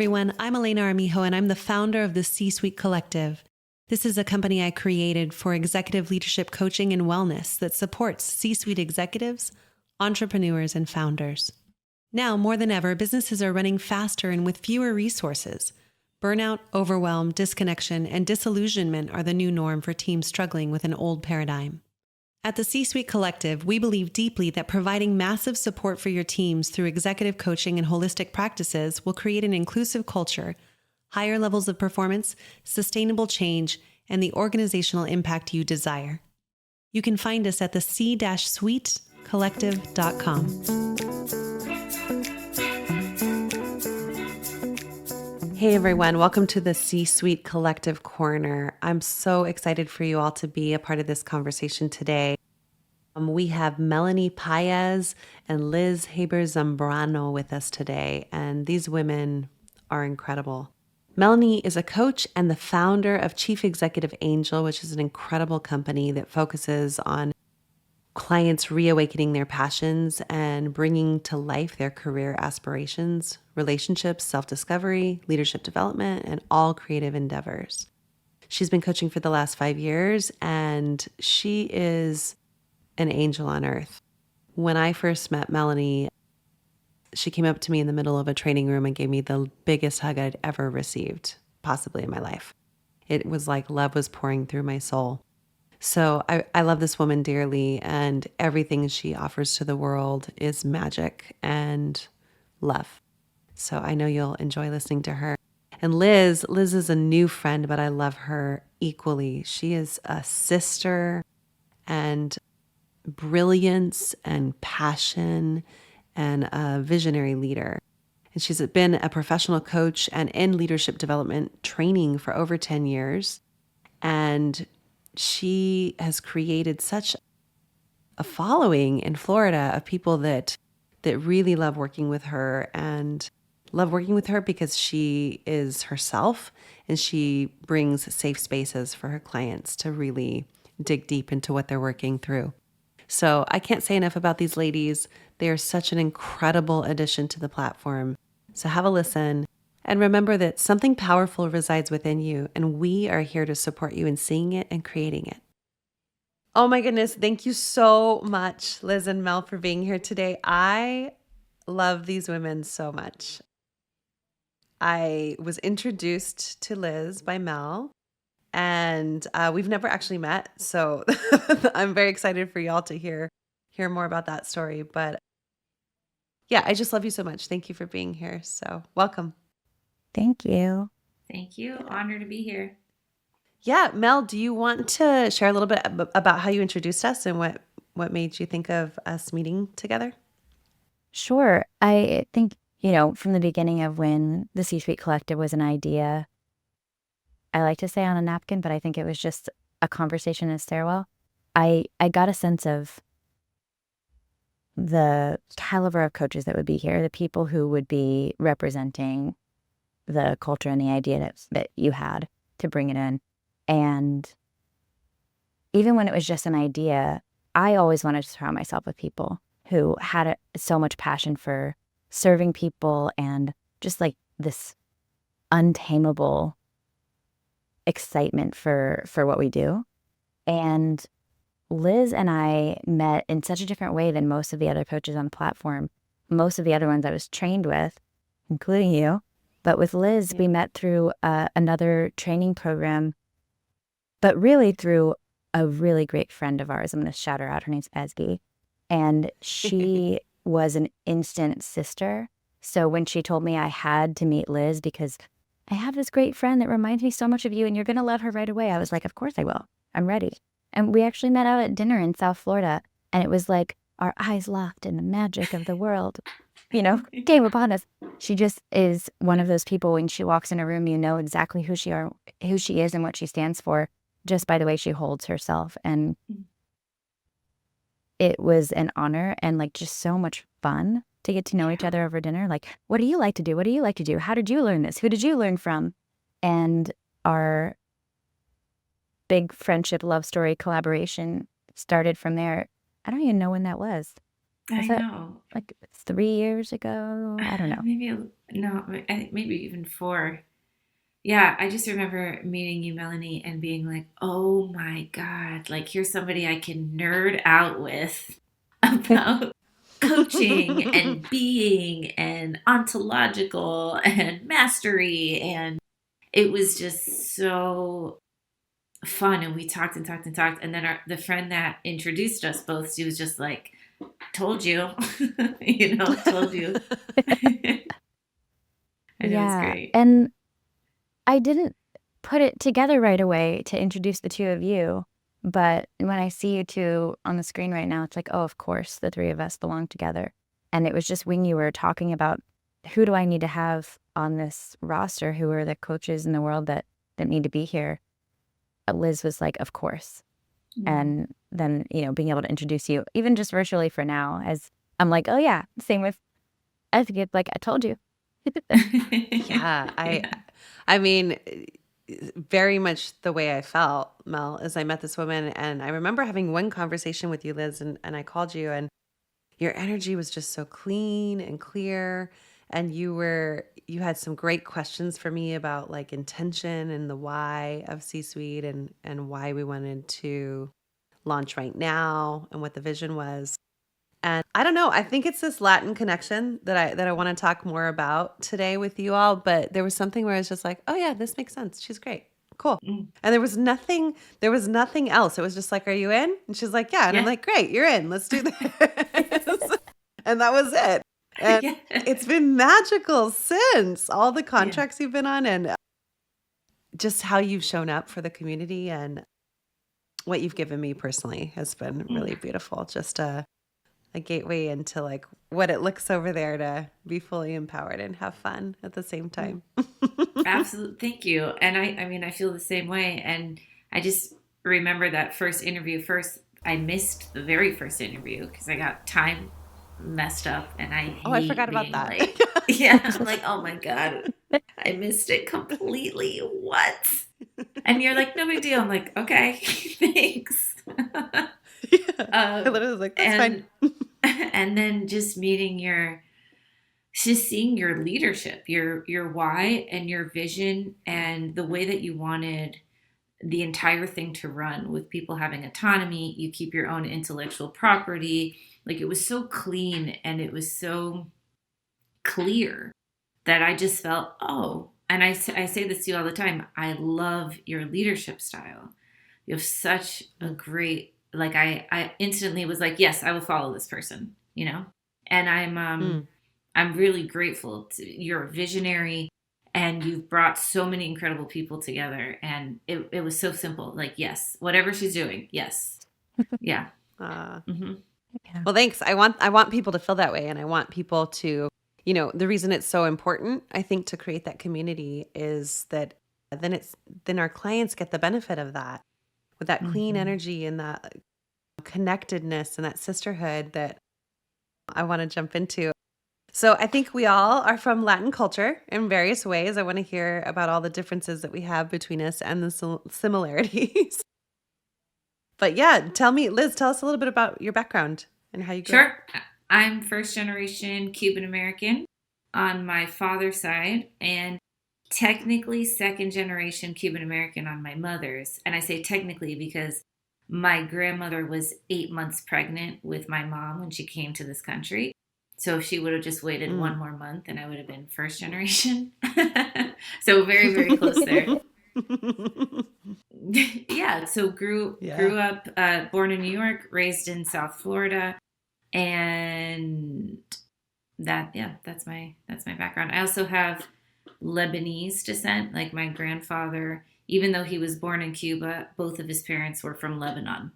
everyone. I'm Elena Armijo, and I'm the founder of the C-Suite Collective. This is a company I created for executive leadership coaching and wellness that supports C-suite executives, entrepreneurs, and founders. Now, more than ever, businesses are running faster and with fewer resources. Burnout, overwhelm, disconnection, and disillusionment are the new norm for teams struggling with an old paradigm. At the C-Suite Collective, we believe deeply that providing massive support for your teams through executive coaching and holistic practices will create an inclusive culture, higher levels of performance, sustainable change, and the organizational impact you desire. You can find us at the c-suitecollective.com. Hey everyone, welcome to the C-Suite Collective Corner. I'm so excited for you all to be a part of this conversation today. We have Melanie Paez and Liz Haber Zambrano with us today, and these women are incredible. Melanie is a coach and the founder of Chief Executive Angel, which is an incredible company that focuses on clients reawakening their passions and bringing to life their career aspirations, relationships, self-discovery, leadership development, and all creative endeavors. She's been coaching for the last 5 years, and she is an angel on earth. When I first met Melanie, she came up to me in the middle of a training room and gave me the biggest hug I'd ever received, possibly in my life. It was like love was pouring through my soul. So I love this woman dearly, and everything she offers to the world is magic and love. So I know you'll enjoy listening to her. And Liz is a new friend, but I love her equally. She is a sister and brilliance and passion and a visionary leader. And she's been a professional coach and in leadership development training for over 10 years. And she has created such a following in Florida of people that really love working with her and love working with her because she is herself and she brings safe spaces for her clients to really dig deep into what they're working through. So I can't say enough about these ladies. They are such an incredible addition to the platform. So have a listen. And remember that something powerful resides within you, and we are here to support you in seeing it and creating it. Oh my goodness. Thank you so much, Liz and Mel, for being here today. I love these women so much. I was introduced to Liz by Mel, and we've never actually met. So I'm very excited for y'all to hear more about that story. But yeah, I just love you so much. Thank you for being here. So welcome. Thank you. Thank you. Honored to be here. Yeah. Mel, do you want to share a little bit about how you introduced us and what made you think of us meeting together? Sure. I think, from the beginning of when the C-Suite Collective was an idea, I like to say on a napkin, but I think it was just a conversation in a stairwell. I got a sense of the caliber of coaches that would be here, the people who would be representing the culture and the idea that you had to bring it in. And even when it was just an idea, I always wanted to surround myself with people who had so much passion for serving people and just like this untamable excitement for what we do. And Liz and I met in such a different way than most of the other coaches on the platform. Most of the other ones I was trained with, including you. But with Liz, we met through another training program, but really through a really great friend of ours. I'm going to shout her out. Her name's Ezgi. And she was an instant sister. So when she told me I had to meet Liz because I have this great friend that reminds me so much of you and you're going to love her right away, I was like, of course I will. I'm ready. And we actually met out at dinner in South Florida. And it was like our eyes locked and the magic of the world, came upon us. She just is one of those people when she walks in a room, you know exactly who she is and what she stands for just by the way she holds herself. And it was an honor and just so much fun to get to know each other over dinner. Like, what do you like to do? What do you like to do? How did you learn this? Who did you learn from? And our big friendship, love story, collaboration started from there. I don't even know when that was. Was I that know. like 3 years ago? I don't know. Maybe no, I think maybe even 4. Yeah, I just remember meeting you, Melanie, and being like, "Oh my God, like here's somebody I can nerd out with about coaching and being and ontological and mastery." And it was just so fun. And we talked and talked and talked. And then the friend that introduced us both, she was just like, "Told you," told you. And it was Yeah. great. And I didn't put it together right away to introduce the two of you. But when I see you two on the screen right now, it's like, oh, of course, the three of us belong together. And it was just when you were talking about who do I need to have on this roster? Who are the coaches in the world that need to be here? Liz was like, of course. And then, being able to introduce you, even just virtually for now, as I'm like, oh, yeah, same with etiquette. Like I told you. Yeah, Yeah. I mean, very much the way I felt, Mel, is I met this woman, and I remember having one conversation with you, Liz, and I called you, and your energy was just so clean and clear, and you had some great questions for me about like intention and the why of C-suite, and why we wanted to launch right now and what the vision was. And I don't know, I think it's this Latin connection that I want to talk more about today with you all, but there was something where I was just like, "Oh yeah, this makes sense. She's great. Cool." Mm. And there was nothing else. It was just like, "Are you in?" And she's like, "Yeah." And I'm Yeah. like, "Great, you're in. Let's do this." And that was it. And Yeah. it's been magical since, all the Yeah. contracts you've been on, and just how you've shown up for the community, and what you've given me personally has been really beautiful. Just a gateway into like what it looks over there to be fully empowered and have fun at the same time. Absolutely. Thank you. And I mean, I feel the same way. And I just remember that first interview. First, I missed the very first interview because I got time messed up, and I Oh, I hate forgot about being that. late. Yeah, I'm like, oh my God, I missed it completely. What? And you're like, no big deal. I'm like, okay, thanks. Yeah. I literally was like, that's fine. And and then just seeing your leadership, your why and your vision, and the way that you wanted the entire thing to run, with people having autonomy. You keep your own intellectual property. Like, it was so clean and it was so clear that I just felt, oh, and I say this to you all the time, I love your leadership style. You have such a great, like, I instantly was like, yes, I will follow this person, and I'm really grateful to, you're a visionary, and you've brought so many incredible people together, and it was so simple, like, yes, whatever she's doing, yes. Yeah. Mm-hmm. Yeah. Well, thanks. I want people to feel that way, and I want people to, the reason it's so important, I think, to create that community is that then our clients get the benefit of that, with that clean energy and that connectedness and that sisterhood that I want to jump into. So I think we all are from Latin culture in various ways. I want to hear about all the differences that we have between us and the similarities. But yeah, Liz, tell us a little bit about your background and how you grew up. Sure. I'm first generation Cuban American on my father's side, and technically second generation Cuban American on my mother's. And I say technically because my grandmother was 8 months pregnant with my mom when she came to this country. So if she would have just waited one more month, then I would have been first generation. So very, very close there. Yeah. So grew up, born in New York, raised in South Florida, and that's my background. I also have Lebanese descent. Like, my grandfather, even though he was born in Cuba, both of his parents were from Lebanon.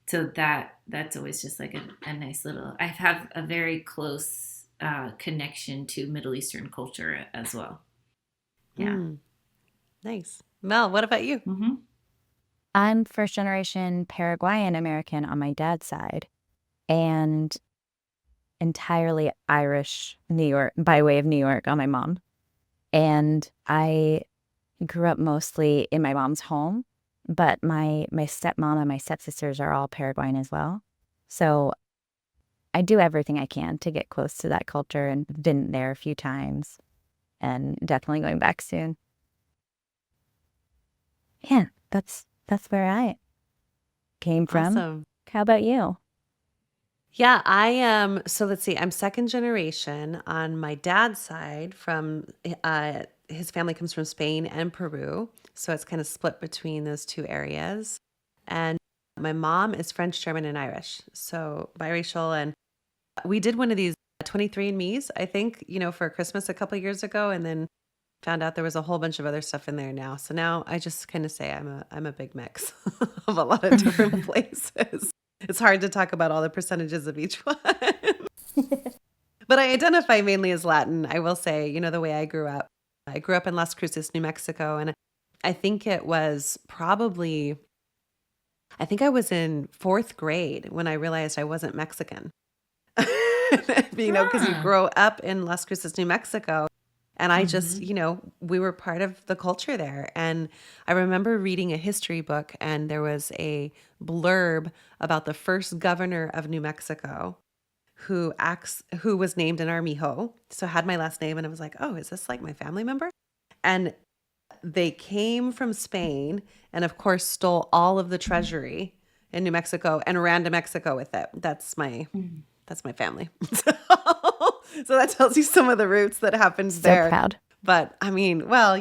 So that's always just like a nice little. I have a very close connection to Middle Eastern culture as well. Yeah. Nice. Mel, what about you? Mm-hmm. I'm first generation Paraguayan American on my dad's side, and entirely Irish New York by way of New York on my mom. And I grew up mostly in my mom's home, but my stepmom and my stepsisters are all Paraguayan as well. So I do everything I can to get close to that culture, and been there a few times and definitely going back soon. Yeah, that's where I came from. Awesome. How about you? Yeah, I am. So let's see. I'm second generation on my dad's side from his family comes from Spain and Peru. So it's kind of split between those two areas. And my mom is French, German, and Irish. So biracial. And we did one of these 23andMe's, I think, for Christmas a couple years ago, and then found out there was a whole bunch of other stuff in there now. So now I just kind of say I'm a big mix of a lot of different places. It's hard to talk about all the percentages of each one. But I identify mainly as Latin. I will say, the way I grew up. I grew up in Las Cruces, New Mexico, and I think it was probably, I think I was in fourth grade when I realized I wasn't Mexican. Because you Ah. grow up in Las Cruces, New Mexico. And I just, Mm-hmm. we were part of the culture there. And I remember reading a history book, and there was a blurb about the first governor of New Mexico who was named an Armijo. So had my last name, and I was like, oh, is this like my family member? And they came from Spain and of course stole all of the treasury in New Mexico and ran to Mexico with it. That's my family. So that tells you some of the roots that happened So there. proud. But I mean, well,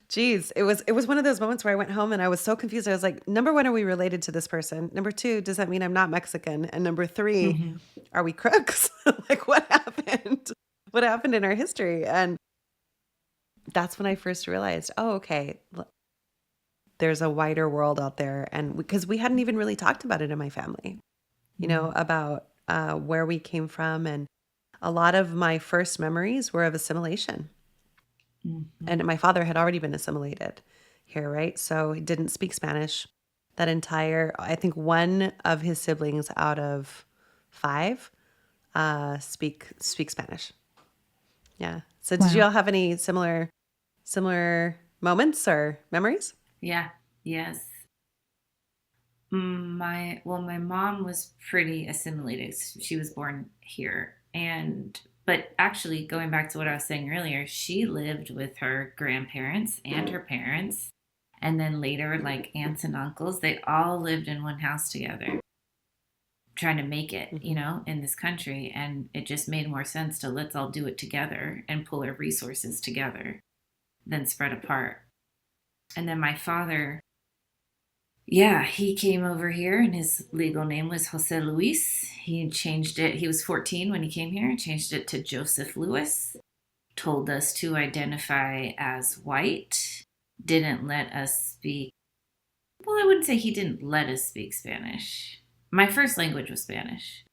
geez, it was one of those moments where I went home and I was so confused. I was like, number one, are we related to this person? Number two, does that mean I'm not Mexican? And number three, Mm-hmm. are we crooks? Like, what happened? What happened in our history? And that's when I first realized, oh, okay, there's a wider world out there. And because we hadn't even really talked about it in my family, about where we came from. And a lot of my first memories were of assimilation. Mm-hmm. And my father had already been assimilated here, right? So he didn't speak Spanish. I think one of his siblings out of 5 speak Spanish. Yeah. So did you Wow. all have any similar moments or memories? Yeah. Yes. My mom was pretty assimilated. She was born here, but actually going back to what I was saying earlier, she lived with her grandparents and her parents, and then later like aunts and uncles. They all lived in one house together, trying to make it, in this country, and it just made more sense to let's all do it together and pull our resources together than spread apart. And then my father, yeah, he came over here and his legal name was Jose Luis. He changed it. He was 14 when he came here, changed it to Joseph Louis, told us to identify as white, didn't let us speak. Well, I wouldn't say he didn't let us speak Spanish. My first language was Spanish,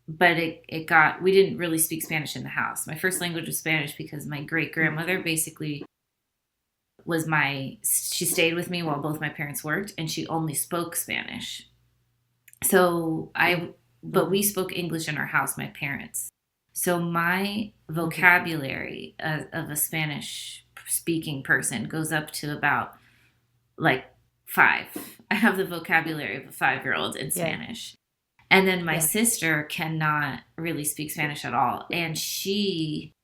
but we didn't really speak Spanish in the house. My first language was Spanish because my great grandmother basically she stayed with me while both my parents worked, and she only spoke Spanish. But we spoke English in our house, my parents. So my vocabulary of a Spanish speaking person goes up to about like 5. I have the vocabulary of a 5-year-old in Spanish. And then my sister cannot really speak Spanish at all. And she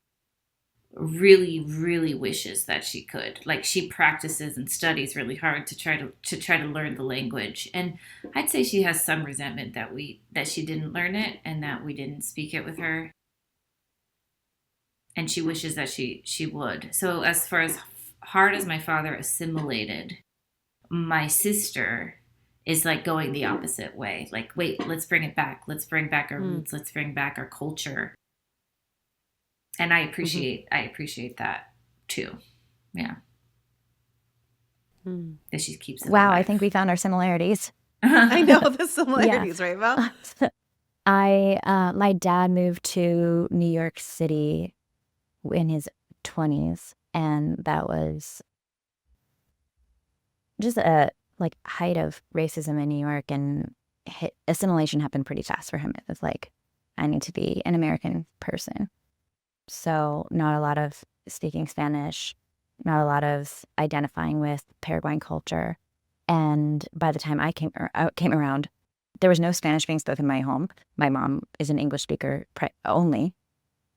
really, really wishes that she could. Like, she practices and studies really hard to try to learn the language. And I'd say she has some resentment that she didn't learn it and that we didn't speak it with her. And she wishes that she would. So as far as hard as my father assimilated, my sister is like going the opposite way. Like, wait, let's bring it back. Let's bring back our roots. Let's bring back our culture. And I appreciate that too. Yeah. That she keeps it Wow, alive. I think we found our similarities. I know the similarities, right, Val? My dad moved to New York City in his 20s, and that was just a height of racism in New York, and assimilation happened pretty fast for him. It was like, I need to be an American person. So not a lot of speaking Spanish, not a lot of identifying with Paraguayan culture. And by the time I came around, there was no Spanish being spoken in my home. My mom is an English speaker only,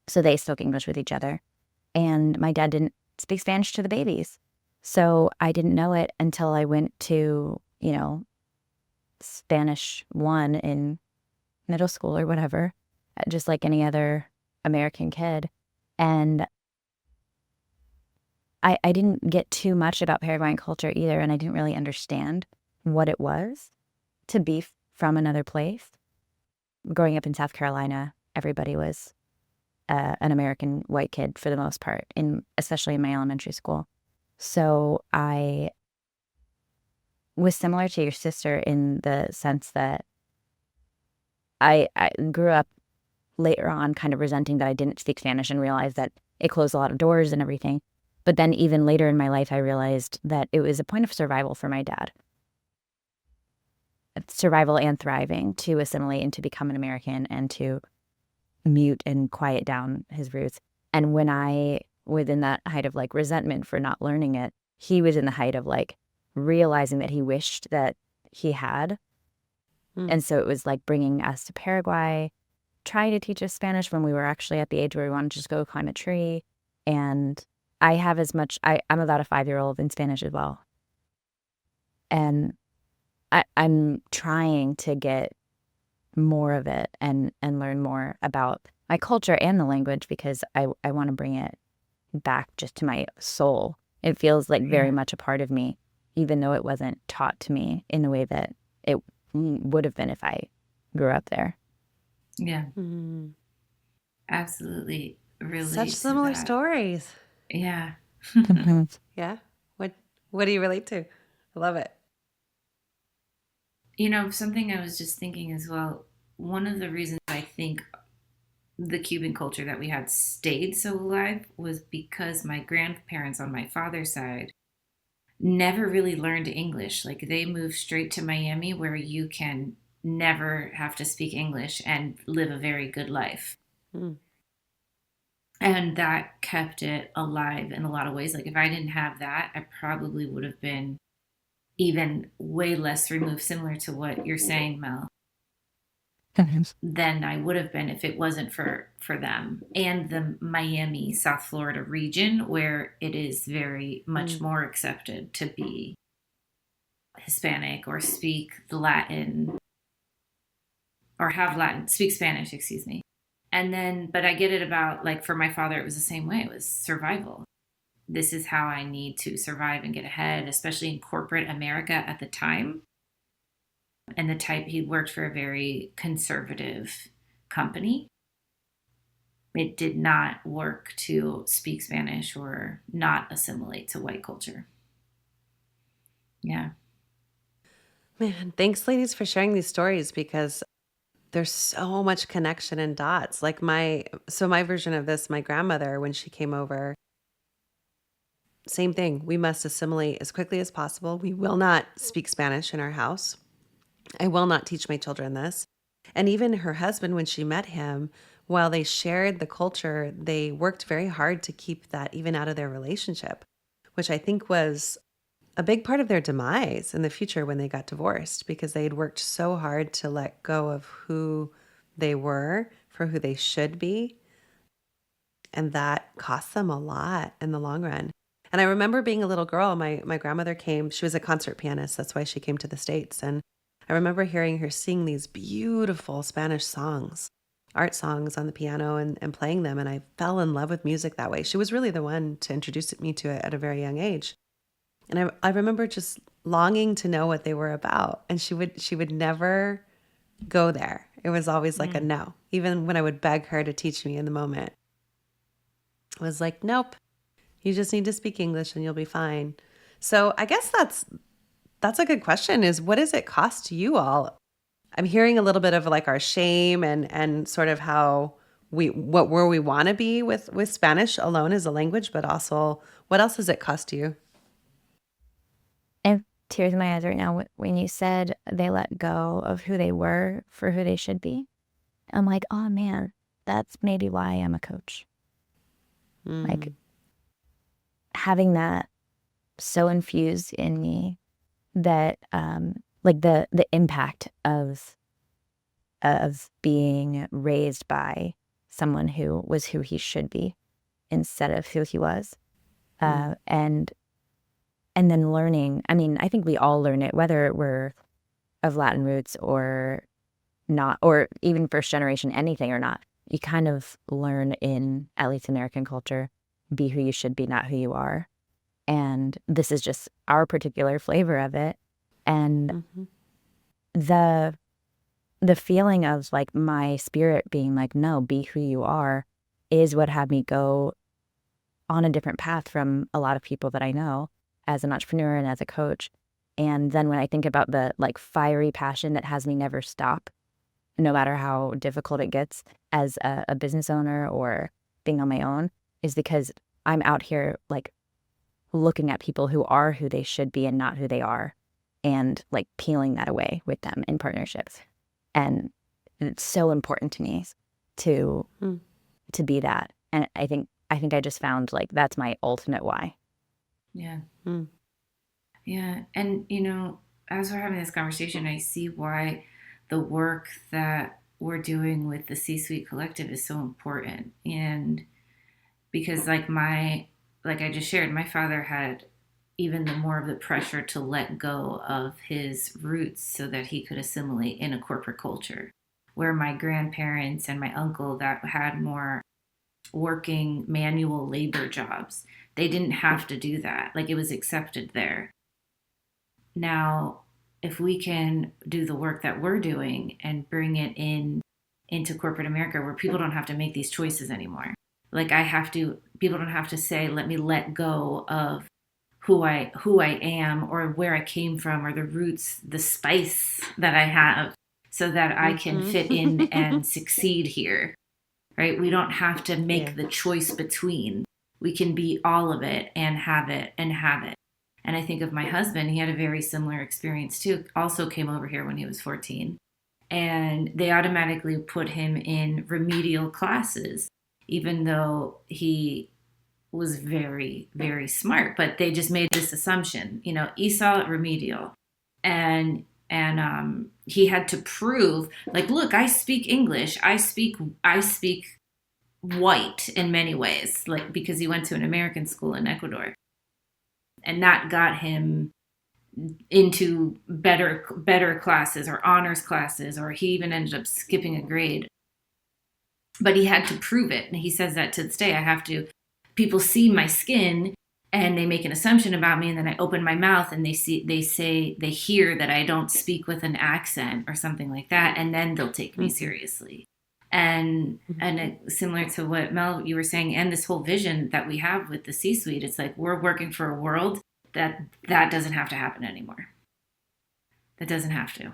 so they spoke English with each other. And my dad didn't speak Spanish to the babies. So I didn't know it until I went to, Spanish 1 in middle school or whatever, just like any other American kid. And I didn't get too much about Paraguayan culture either, and I didn't really understand what it was to be from another place. Growing up in South Carolina, everybody was an American white kid for the most part, especially in my elementary school. So I was similar to your sister in the sense that I grew up later on kind of resenting that I didn't speak Spanish and realized that it closed a lot of doors and everything. But then even later in my life, I realized that it was a point of survival for my dad. Survival and thriving, to assimilate and to become an American and to mute and quiet down his roots. And when I was in that height of like resentment for not learning it, he was in the height of like realizing that he wished that he had. And so it was like bringing us to Paraguay, trying to teach us Spanish when we were actually at the age where we wanted to just go climb a tree. And I have I'm about a 5-year-old in Spanish as well. And I'm trying to get more of it and learn more about my culture and the language, because I want to bring it back just to my soul. It feels like very much a part of me, even though it wasn't taught to me in the way that it would have been if I grew up there. Yeah. Absolutely. Relate Such to similar that. stories. Yeah. Yeah. What do you relate to? I love it. Something I was just thinking as well, one of the reasons I think the Cuban culture that we had stayed so alive was because my grandparents on my father's side never really learned English. Like, they moved straight to Miami, where you can never have to speak English and live a very good life. And that kept it alive in a lot of ways. Like, if I didn't have that, I probably would have been even way less removed, similar to what you're saying, Mel, than I would have been if it wasn't for them and the Miami, South Florida region, where it is very much more accepted to be Hispanic or speak the Latin or speak Spanish, excuse me. And then, but I get it about, like, for my father, it was the same way. It was survival. This is how I need to survive and get ahead, especially in corporate America at the time. And the type, he worked for a very conservative company. It did not work to speak Spanish or not assimilate to white culture. Yeah. Man, thanks, ladies, for sharing these stories, because there's so much connection and dots. Like my version of this, my grandmother, when she came over, same thing. We must assimilate as quickly as possible. We will not speak Spanish in our house. I will not teach my children this. And even her husband, when she met him, while they shared the culture, they worked very hard to keep that even out of their relationship, which I think was a big part of their demise in the future when they got divorced, because they had worked so hard to let go of who they were for who they should be. And that cost them a lot in the long run. And I remember being a little girl, my grandmother came, she was a concert pianist. That's why she came to the States. And I remember hearing her sing these beautiful Spanish songs, art songs on the piano, and playing them. And I fell in love with music that way. She was really the one to introduce me to it at a very young age. And I remember just longing to know what they were about. And she would never go there. It was always like a no. Even when I would beg her to teach me in the moment, it was like, nope, you just need to speak English and you'll be fine. So I guess that's a good question, is what does it cost you all? I'm hearing a little bit of like our shame and sort of how where we want to be with Spanish alone as a language, but also what else does it cost you? I have tears in my eyes right now when you said they let go of who they were for who they should be. I'm like, oh man, that's maybe why I'm a coach. Like, having that so infused in me that like the impact of of being raised by someone who was who he should be instead of who he was. And then learning, I mean, I think we all learn it, whether we're of Latin roots or not, or even first generation, anything or not. You kind of learn in, at least American culture, be who you should be, not who you are. And this is just our particular flavor of it. And the feeling of like my spirit being like, no, be who you are, is what had me go on a different path from a lot of people that I know as an entrepreneur and as a coach. And then when I think about the like fiery passion that has me never stop, no matter how difficult it gets as a business owner or being on my own, is because I'm out here like looking at people who are who they should be and not who they are, and like peeling that away with them in partnerships. And it's so important to me to be that. And I think I just found like that's my ultimate why. Yeah. Yeah. And, you know, as we're having this conversation, I see why the work that we're doing with the C-Suite Collective is so important. And because like I just shared, my father had even the more of the pressure to let go of his roots so that he could assimilate in a corporate culture, where my grandparents and my uncle that had more working manual labor jobs, they didn't have to do that. Like it was accepted there. Now, if we can do the work that we're doing and bring it into corporate America, where people don't have to make these choices anymore. Like people don't have to say, let me let go of who I am or where I came from or the roots, the spice that I have so that I can fit in and succeed here, right? We don't have to make the choice between. We can be all of it and have it and have it. And I think of my husband, he had a very similar experience too, also came over here when he was 14. And they automatically put him in remedial classes, even though he was very, very smart. But they just made this assumption, you know, Esau remedial. And he had to prove, like, look, I speak English. I speak white in many ways, like because he went to an American school in Ecuador. And that got him into better classes or honors classes, or he even ended up skipping a grade. But he had to prove it. And he says that to this day. People see my skin and they make an assumption about me, and then I open my mouth and they hear that I don't speak with an accent or something like that, and then they'll take me seriously. And similar to what Mel, you were saying, and this whole vision that we have with the C-Suite, it's like we're working for a world that doesn't have to happen anymore. That doesn't have to.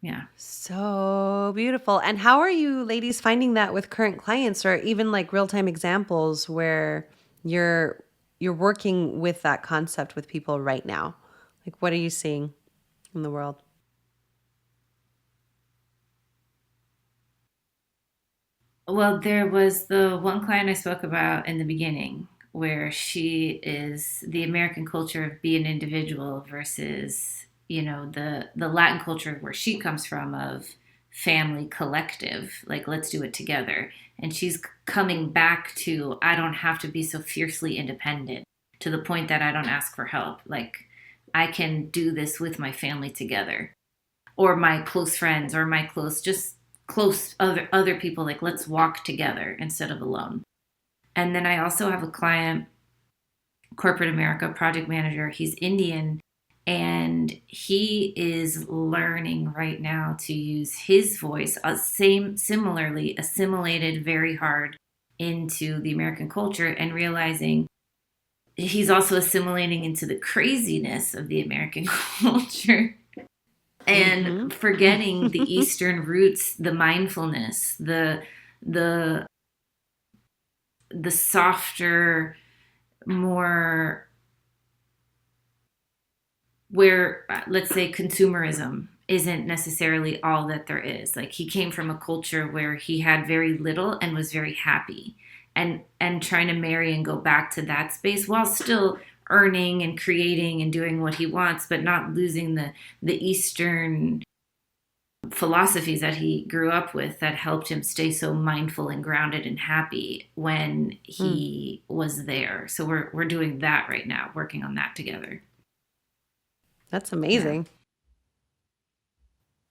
Yeah. So beautiful. And how are you ladies finding that with current clients, or even like real-time examples where you're working with that concept with people right now? Like, what are you seeing in the world? Well, there was the one client I spoke about in the beginning where she is the American culture of be an individual versus, you know, the Latin culture where she comes from of family collective, like let's do it together. And she's coming back to, I don't have to be so fiercely independent to the point that I don't ask for help. Like I can do this with my family together, or my close friends, or my close other people, like let's walk together instead of alone. And then I also have a client, corporate America project manager. He's Indian, and he is learning right now to use his voice, similarly assimilated very hard into the American culture, and realizing he's also assimilating into the craziness of the American culture. And forgetting the Eastern roots, the mindfulness, the softer, more where, let's say, consumerism isn't necessarily all that there is. Like he came from a culture where he had very little and was very happy, and trying to marry and go back to that space while still earning and creating and doing what he wants, but not losing the Eastern philosophies that he grew up with that helped him stay so mindful and grounded and happy when Mm, he was there. So we're doing that right now, working on that together. that's Yeah. amazing.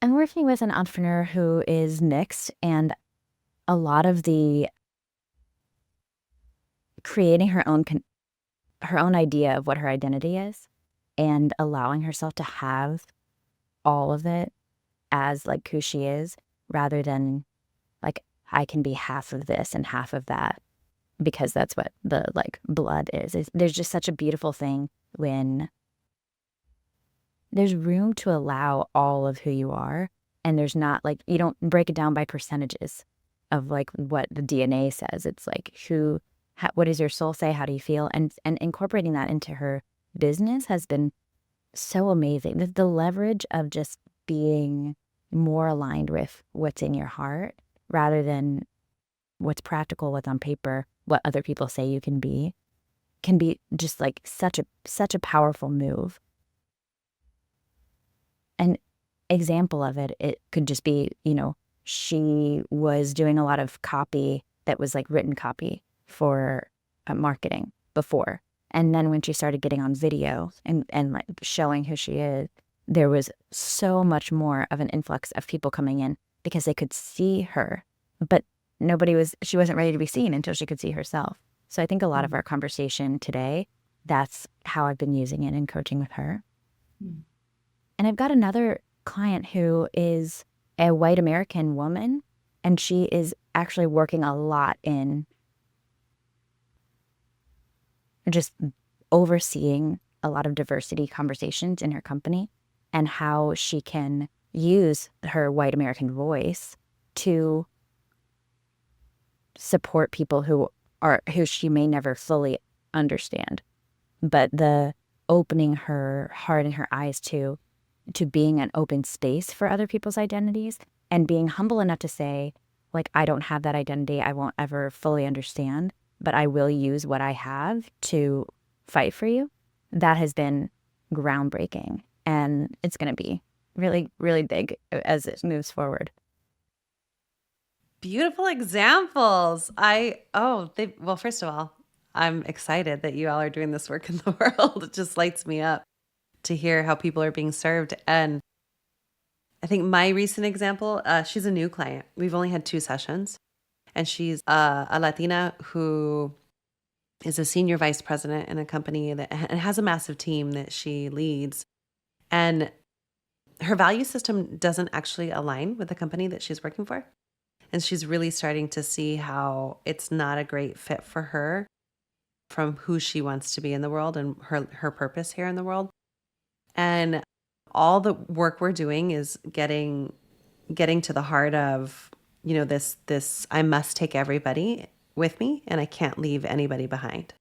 I'm working with an entrepreneur who is mixed, and a lot of the creating her own idea of what her identity is and allowing herself to have all of it as like who she is, rather than like I can be half of this and half of that, because that's what the like blood is. There's just such a beautiful thing when there's room to allow all of who you are, and there's not like you don't break it down by percentages of like what the DNA says. It's like what does your soul say? How do you feel? And incorporating that into her business has been so amazing. The leverage of just being more aligned with what's in your heart rather than what's practical, what's on paper, what other people say you can be just like such a powerful move. An example of it, it could just be, she was doing a lot of copy that was like written copy for marketing before. And then when she started getting on video and like showing who she is, there was so much more of an influx of people coming in because they could see her. But she wasn't ready to be seen until she could see herself. So I think a lot of our conversation today, that's how I've been using it in coaching with her. Mm. And I've got another client who is a white American woman, and she is actually working a lot in just overseeing a lot of diversity conversations in her company and how she can use her white American voice to support people who she may never fully understand. But the opening her heart and her eyes to being an open space for other people's identities and being humble enough to say, like, I don't have that identity. I won't ever fully understand, but I will use what I have to fight for you. That has been groundbreaking. And it's going to be really, really big as it moves forward. Beautiful examples. Well, first of all, I'm excited that you all are doing this work in the world. It just lights me up to hear how people are being served. And I think my recent example, she's a new client. We've only had 2 sessions, and she's a Latina who is a senior vice president in a company that and has a massive team that she leads. And her value system doesn't actually align with the company that she's working for. And she's really starting to see how it's not a great fit for her from who she wants to be in the world and her purpose here in the world. And all the work we're doing is getting to the heart of, this I must take everybody with me and I can't leave anybody behind.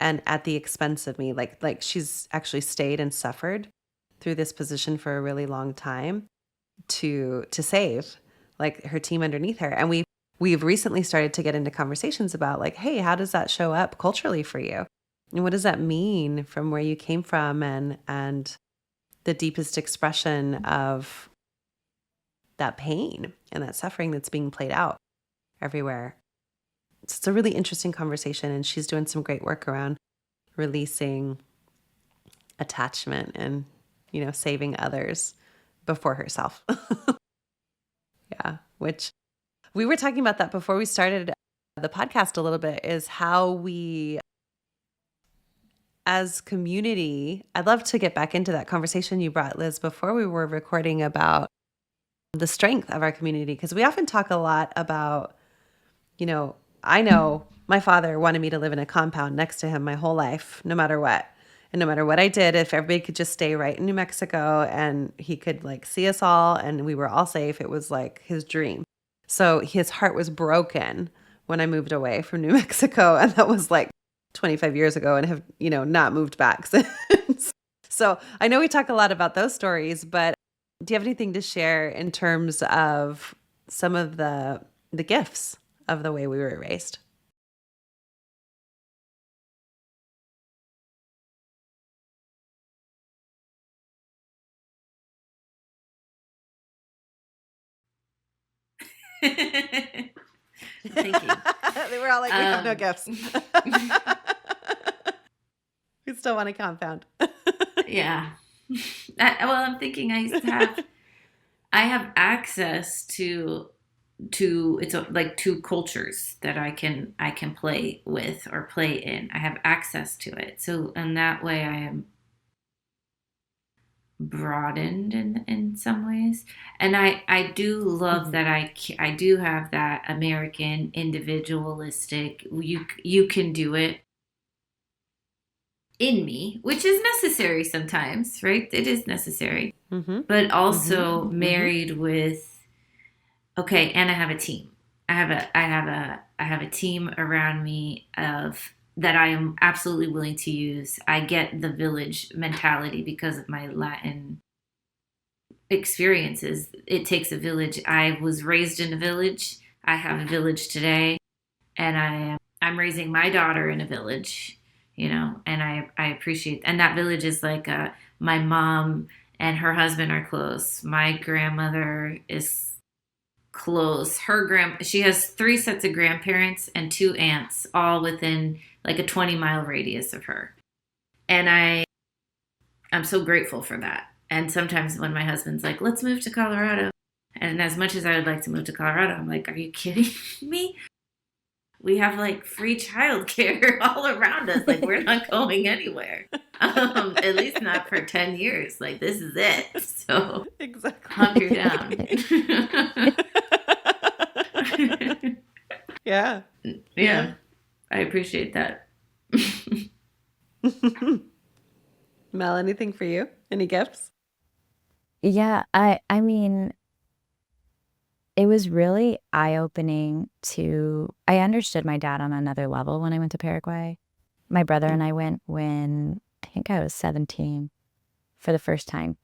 And at the expense of me, like she's actually stayed and suffered through this position for a really long time to save like her team underneath her. And we've recently started to get into conversations about like, hey, how does that show up culturally for you? And what does that mean from where you came from and the deepest expression of that pain and that suffering that's being played out everywhere. So it's a really interesting conversation, and she's doing some great work around releasing attachment and, saving others before herself. Yeah, which we were talking about that before we started the podcast a little bit, is how we as community, I'd love to get back into that conversation you brought, Liz, before we were recording about the strength of our community. Because we often talk a lot about, I know my father wanted me to live in a compound next to him my whole life, no matter what. And no matter what I did, if everybody could just stay right in New Mexico and he could like see us all and we were all safe, it was like his dream. So his heart was broken when I moved away from New Mexico. And that was like 25 years ago, and have, not moved back since. So I know we talk a lot about those stories, but do you have anything to share in terms of some of the gifts of the way we were raised? I'm thinking. They were all like, we have no gifts. We still want to compound. Yeah. I'm thinking I have access to it's like two cultures that I can play with or play in. I have access to it. So in that way I am broadened in some ways. And I do love that I do have that American individualistic, you can do it in me, which is necessary sometimes, right? It is necessary. But also married with, okay, and I have a team. I have a team around me of that I am absolutely willing to use. I get the village mentality because of my Latin experiences. It takes a village. I was raised in a village. I have a village today, and I'm raising my daughter in a village, you know, and I appreciate, and that village is like my mom and her husband are close. My grandmother is close. She has 3 sets of grandparents and 2 aunts, all within like a 20-mile radius of her. And I'm so grateful for that. And sometimes when my husband's like, let's move to Colorado, and as much as I would like to move to Colorado, I'm like, are you kidding me? We have like free childcare all around us. Like, we're not going anywhere. At least not for 10 years. Like, this is it. So Exactly. hunker down. Yeah. Yeah. I appreciate that. Mel, anything for you? Any gifts? Yeah, I mean, it was really eye-opening I understood my dad on another level when I went to Paraguay. My brother and I went when I think I was 17 for the first time.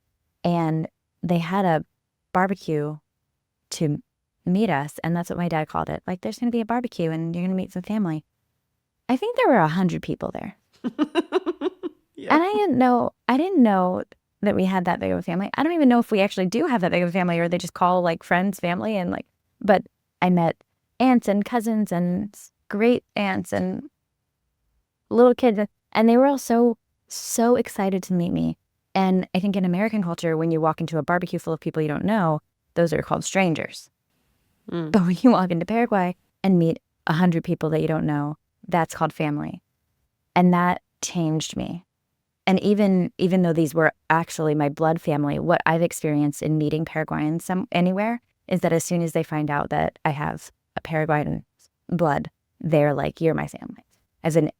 And they had a barbecue to meet us, and that's what my dad called it. Like, there's going to be a barbecue and you're going to meet some family. I think there were 100 people there. Yeah. And I didn't know that we had that big of a family. I don't even know if we actually do have that big of a family, or they just call like friends family, and like, but I met aunts and cousins and great aunts and little kids, and they were all so excited to meet me. And I think in American culture, when you walk into a barbecue full of people you don't know, those are called strangers. But when you walk into Paraguay and meet 100 people that you don't know, that's called family. And that changed me. And even though these were actually my blood family, what I've experienced in meeting Paraguayans anywhere is that as soon as they find out that I have a Paraguayan blood, they're like, you're my family. As in,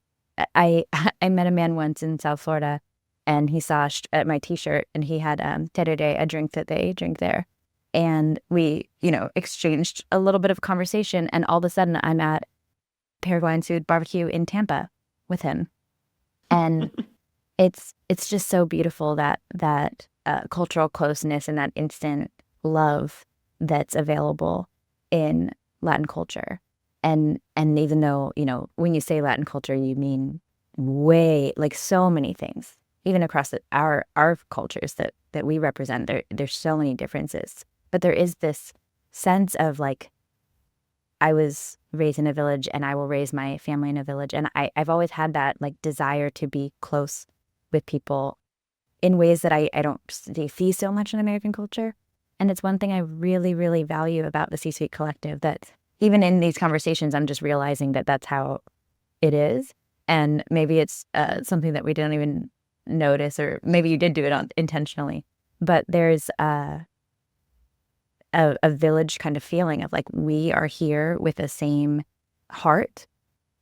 I met a man once in South Florida, and he saw at my T-shirt, and he had tereré, a drink that they drink there. And we, exchanged a little bit of conversation, and all of a sudden I'm at Paraguayan food barbecue in Tampa with him. And it's just so beautiful that cultural closeness and that instant love that's available in Latin culture. And even though, when you say Latin culture, you mean way, like, so many things, even across our cultures that we represent. There's so many differences, but there is this sense of like, I was raised in a village and I will raise my family in a village. And I've always had that like desire to be close with people in ways that I don't see so much in American culture. And it's one thing I really, really value about the C-Suite Collective, that even in these conversations, I'm just realizing that that's how it is. And maybe it's something that we didn't even notice, or maybe you did do it intentionally. But there's a village kind of feeling of like, we are here with the same heart,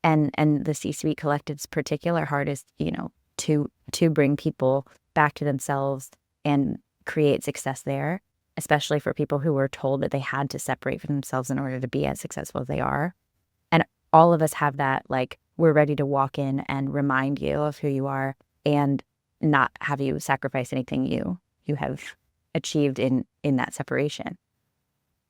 and the C-Suite Collective's particular heart is, to bring people back to themselves and create success there, especially for people who were told that they had to separate from themselves in order to be as successful as they are. And all of us have that, like, we're ready to walk in and remind you of who you are and not have you sacrifice anything you have achieved in that separation.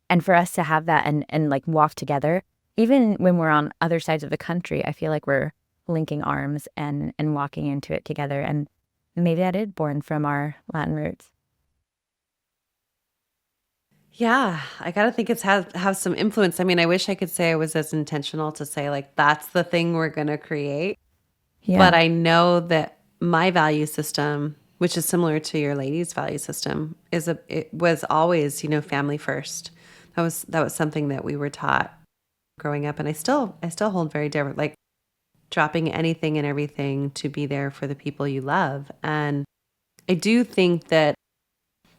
And for us to have that and like walk together, even when we're on other sides of the country, I feel like we're linking arms and walking into it together. And maybe that is born from our Latin roots. Yeah, I gotta think it's have some influence. I mean, I wish I could say I was as intentional to say like that's the thing we're gonna create. But Yeah. I know that my value system, which is similar to your lady's value system, it was always, family first. That was something that we were taught growing up, and I still hold very dear, like dropping anything and everything to be there for the people you love. And I do think that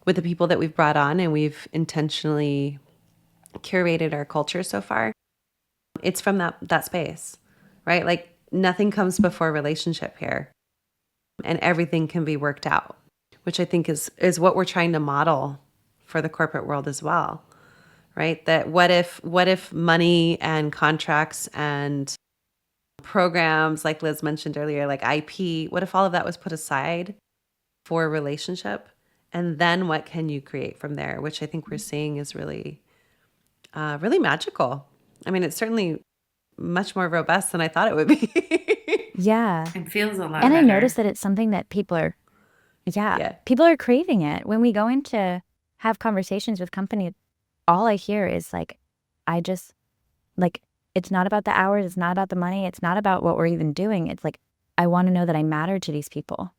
with the people that we've brought on and we've intentionally curated our culture so far, it's from that space, right? Like nothing comes before relationship here, and everything can be worked out, which I think is what we're trying to model for the corporate world as well, right? That what if money and contracts and programs, like Liz mentioned earlier, like IP, what if all of that was put aside for a relationship? And then what can you create from there? Which I think we're seeing is really, really magical. I mean, it's certainly much more robust than I thought it would be. Yeah. It feels a lot And I better. noticed that it's something that Yeah. people are craving it. When we go in to have conversations with companies, all I hear is like, I just, like, it's not about the hours, it's not about the money, it's not about what we're even doing. It's like, I want to know that I matter to these people,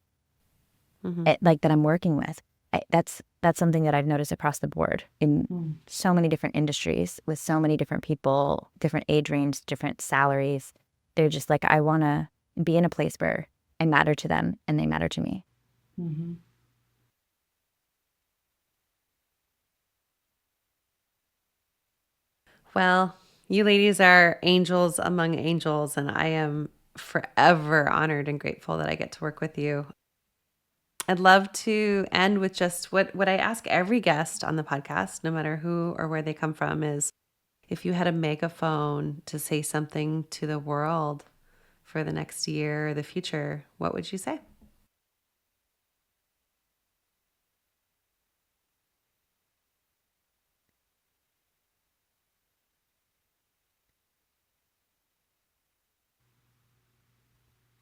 like that I'm working with. That's something that I've noticed across the board in so many different industries with so many different people, different age range, different salaries. They're just like, I want to be in a place where I matter to them and they matter to me. Mm-hmm. Well, you ladies are angels among angels, and I am forever honored and grateful that I get to work with you. I'd love to end with just what I ask every guest on the podcast, no matter who or where they come from, is if you had a megaphone to say something to the world for the next year or the future, what would you say?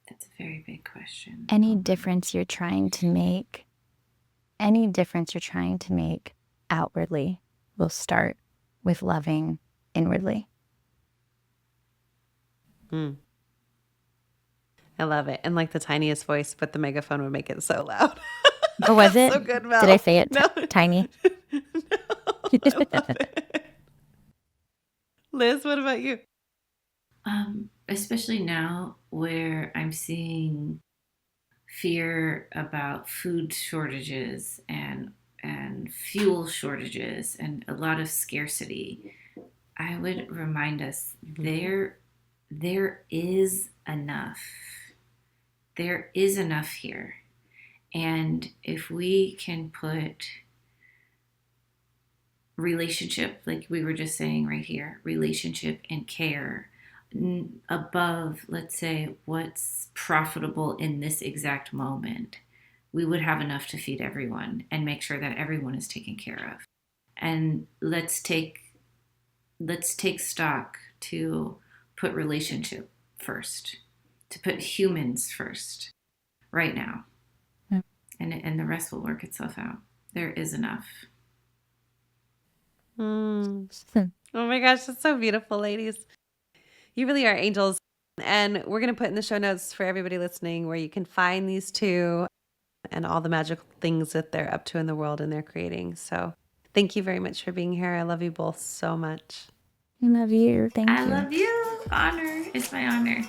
That's a very big question. Any difference you're trying to make, outwardly will start with loving inwardly. I love it. And like the tiniest voice, but the megaphone would make it so loud. Or was it? So good, Mel. Did I say it No. tiny? No, I love it. Liz, what about you? Especially now where I'm seeing fear about food shortages and fuel shortages and a lot of scarcity, I would remind us there is enough. There is enough here. And if we can put relationship, like we were just saying right here, relationship and care above, let's say, what's profitable in this exact moment, we would have enough to feed everyone and make sure that everyone is taken care of. And let's take stock to put relationship first, to put humans first right now. Yeah. And the rest will work itself out. There is enough. Oh my gosh, that's so beautiful, ladies. You really are angels. And we're going to put in the show notes for everybody listening where you can find these two and all the magical things that they're up to in the world and they're creating. So thank you very much for being here. I love you both so much. I love you. Thank you. I love you. Honor. It's my honor.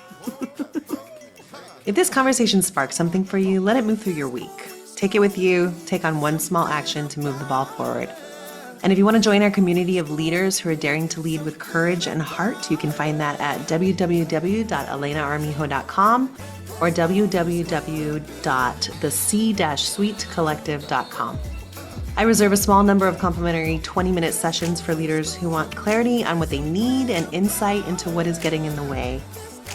If this conversation sparks something for you, let it move through your week. Take it with you. Take on one small action to move the ball forward. And if you want to join our community of leaders who are daring to lead with courage and heart, you can find that at www.elenaarmijo.com or www.thec-suitecollective.com. I reserve a small number of complimentary 20-minute sessions for leaders who want clarity on what they need and insight into what is getting in the way.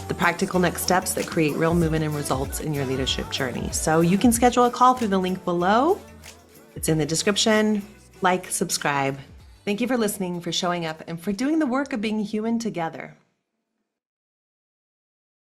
The practical next steps that create real movement and results in your leadership journey. So you can schedule a call through the link below. It's in the description. Like, subscribe. Thank you for listening, for showing up, and for doing the work of being human together.